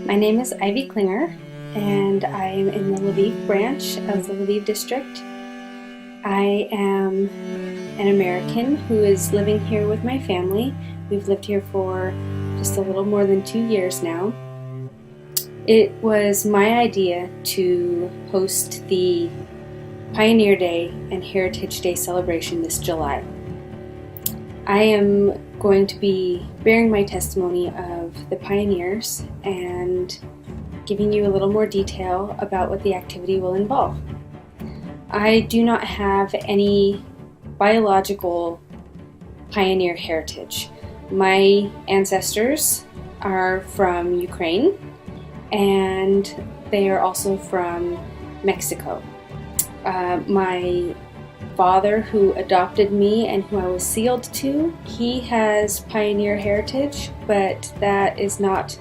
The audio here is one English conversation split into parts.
My name is Ivy Klinger, and I am in the Lviv branch of the Lviv district. I am an American who is living here with my family. We've lived here for just a little more than 2 years now. It was my idea to host the Pioneer Day and Heritage Day celebration this July. I am going to be bearing my testimony of the pioneers and giving you a little more detail about what the activity will involve. I do not have any biological pioneer heritage. My ancestors are from Ukraine, and they are also from Mexico. My father, who adopted me and who I was sealed to, he has pioneer heritage, but that is not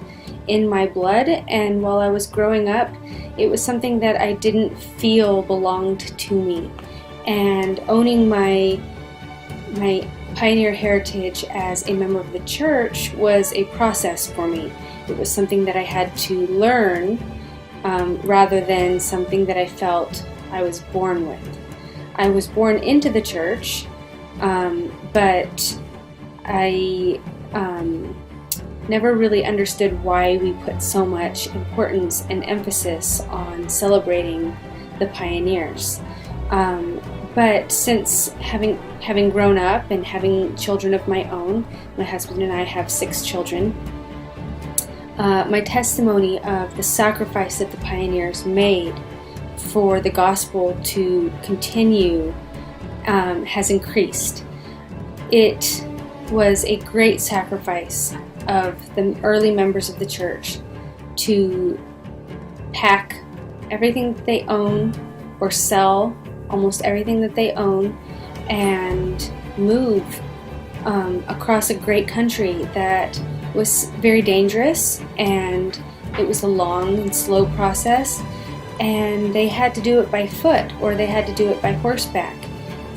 in my blood. And while I was growing up, it was something that I didn't feel belonged to me. And owning my pioneer heritage as a member of the church was a process for me. It was something that I had to learn rather than something that I felt I was born with. I was born into the church, but I never really understood why we put so much importance and emphasis on celebrating the pioneers. But since having grown up and having children of my own, my husband and I have 6 children, my testimony of the sacrifice that the pioneers made for the gospel to continue has increased. It was a great sacrifice of the early members of the church to pack everything that they own or sell almost everything that they own and move across a great country that was very dangerous, and it was a long and slow process, and they had to do it by foot or they had to do it by horseback.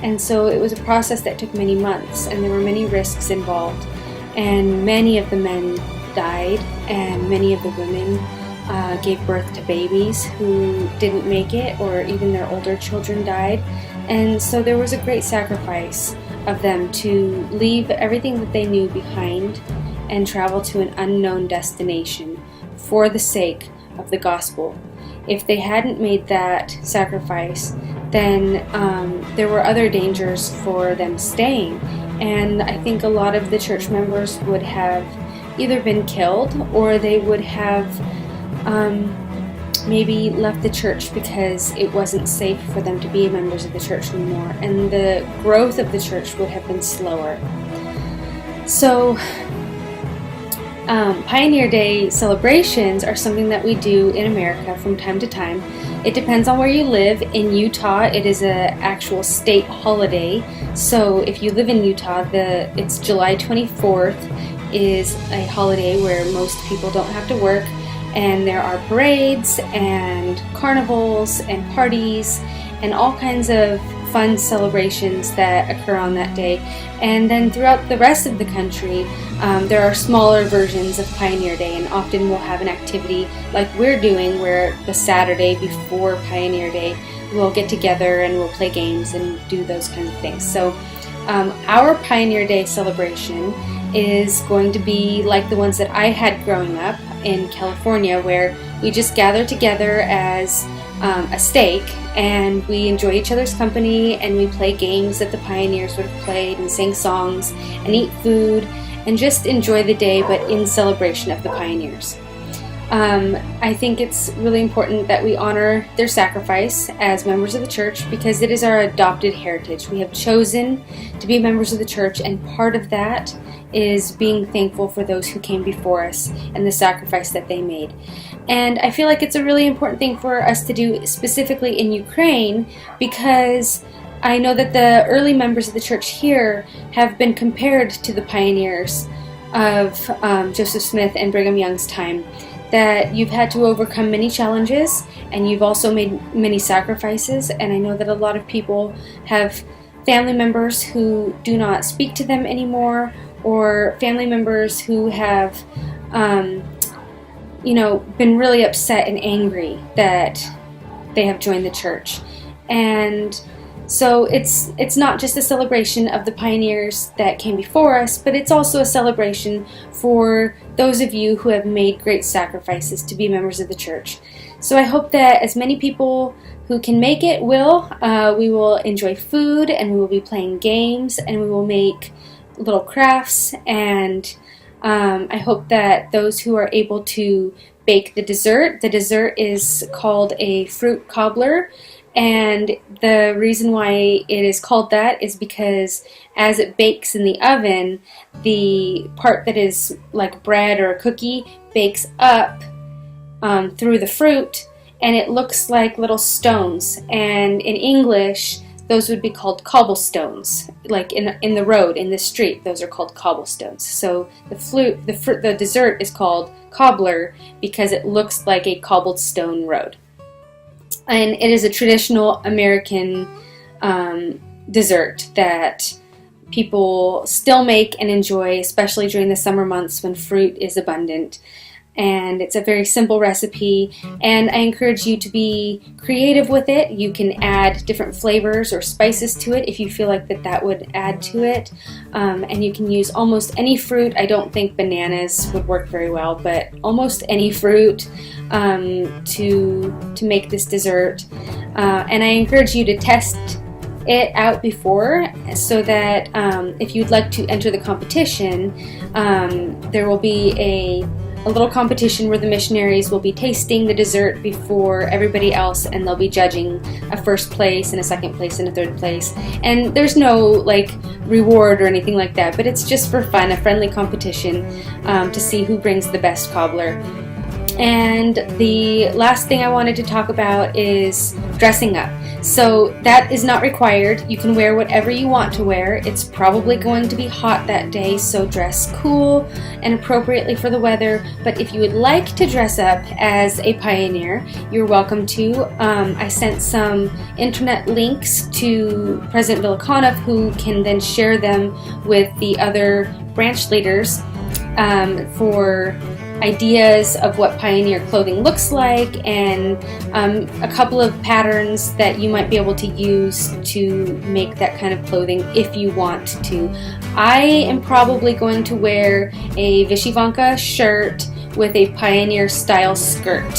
And so it was a process that took many months, and there were many risks involved, and many of the men died, and many of the women gave birth to babies who didn't make it, or even their older children died. And so there was a great sacrifice of them to leave everything that they knew behind and travel to an unknown destination for the sake of the gospel. If they hadn't made that sacrifice, then there were other dangers for them staying. And I think a lot of the church members would have either been killed, or they would have maybe left the church because it wasn't safe for them to be members of the church anymore, and the growth of the church would have been slower. So Pioneer Day celebrations are something that we do in America from time to time. It depends on where you live. In Utah, it is an actual state holiday. So if you live in Utah, it's July 24th is a holiday where most people don't have to work, and there are parades and carnivals and parties and all kinds of fun celebrations that occur on that day. And then throughout the rest of the country, there are smaller versions of Pioneer Day, and often we'll have an activity like we're doing, where the Saturday before Pioneer Day we'll get together and we'll play games and do those kinds of things. So our Pioneer Day celebration is going to be like the ones that I had growing up in California, where we just gather together as a stake, and we enjoy each other's company, and we play games that the pioneers would have played, and sing songs and eat food and just enjoy the day, but in celebration of the pioneers. I think it's really important that we honor their sacrifice as members of the church, because it is our adopted heritage. We have chosen to be members of the church, and part of that is being thankful for those who came before us and the sacrifice that they made. And I feel like it's a really important thing for us to do, specifically in Ukraine, because I know that the early members of the church here have been compared to the pioneers of Joseph Smith and Brigham Young's time, that you've had to overcome many challenges, and you've also made many sacrifices. And I know that a lot of people have family members who do not speak to them anymore, or family members who have been really upset and angry that they have joined the church. And so it's not just a celebration of the pioneers that came before us, but it's also a celebration for those of you who have made great sacrifices to be members of the church. So I hope that as many people who can make it will. We will enjoy food, and we will be playing games, and we will make little crafts, and I hope that those who are able to bake the dessert is called a fruit cobbler. And the reason why it is called that is because as it bakes in the oven, the part that is like bread or a cookie bakes up through the fruit, and it looks like little stones. And in English, those would be called cobblestones. Like in the road, in the street, those are called cobblestones. So the dessert is called cobbler because it looks like a cobbled stone road. And it is a traditional American dessert that people still make and enjoy, especially during the summer months when fruit is abundant. And it's a very simple recipe, and I encourage you to be creative with it. You can add different flavors or spices to it if you feel like that would add to it. And you can use almost any fruit. I don't think bananas would work very well, but almost any fruit to make this dessert. And I encourage you to test it out before, so that if you'd like to enter the competition, there will be a little competition where the missionaries will be tasting the dessert before everybody else, and they'll be judging a first place and a second place and a third place. And there's no reward or anything like that, but it's just for fun, a friendly competition to see who brings the best cobbler. And the last thing I wanted to talk about is dressing up. So that is not required. You can wear whatever you want to wear. It's probably going to be hot that day, so dress cool and appropriately for the weather. But if you would like to dress up as a pioneer, you're welcome to. I sent some internet links to President Velikonov, who can then share them with the other branch leaders for ideas of what pioneer clothing looks like, and a couple of patterns that you might be able to use to make that kind of clothing if you want to. I am probably going to wear a Vyshyvanka shirt with a pioneer style skirt,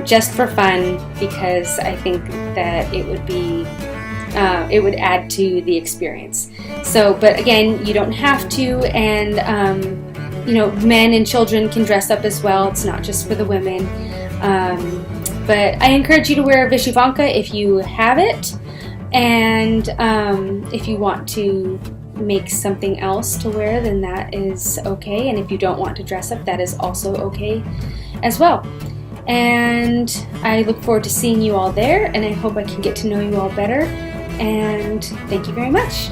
just for fun, because I think that it would add to the experience. So, but again, you don't have to, and men and children can dress up as well. It's not just for the women. But I encourage you to wear a Vyshyvanka if you have it. And if you want to make something else to wear, then that is okay. And if you don't want to dress up, that is also okay as well. And I look forward to seeing you all there, and I hope I can get to know you all better. And thank you very much.